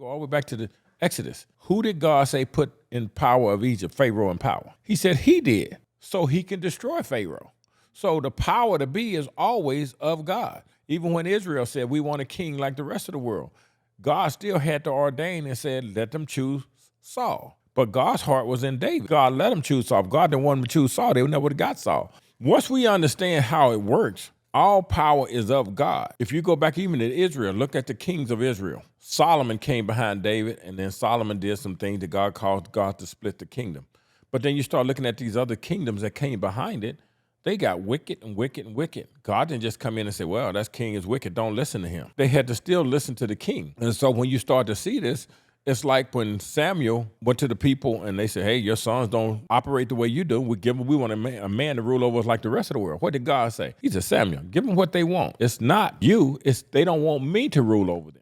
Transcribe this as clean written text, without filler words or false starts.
Go all the way back to the Exodus. Who did God say put in power of Egypt? Pharaoh in power. He said he did, so he can destroy Pharaoh. So the power to be is always of God. Even when Israel said, we want a king like the rest of the world, God still had to ordain and said, let them choose Saul. But God's heart was in David. God let them choose Saul. If God didn't want them to choose Saul, they never would have got Saul. Once we understand how it works, all power is of God. If you go back even to Israel, look at the kings of Israel. Solomon came behind David, and then Solomon did some things that God caused God to split the kingdom. But then you start looking at these other kingdoms that came behind it, they got wicked and wicked and wicked. God didn't just come in and say, well, that king is wicked, don't listen to him. They had to still listen to the king. And so when you start to see this, it's like when Samuel went to the people and they said, hey, your sons don't operate the way you do. We want a man to rule over us like the rest of the world. What did God say? He said, Samuel, give them what they want. It's not you. They don't want me to rule over them.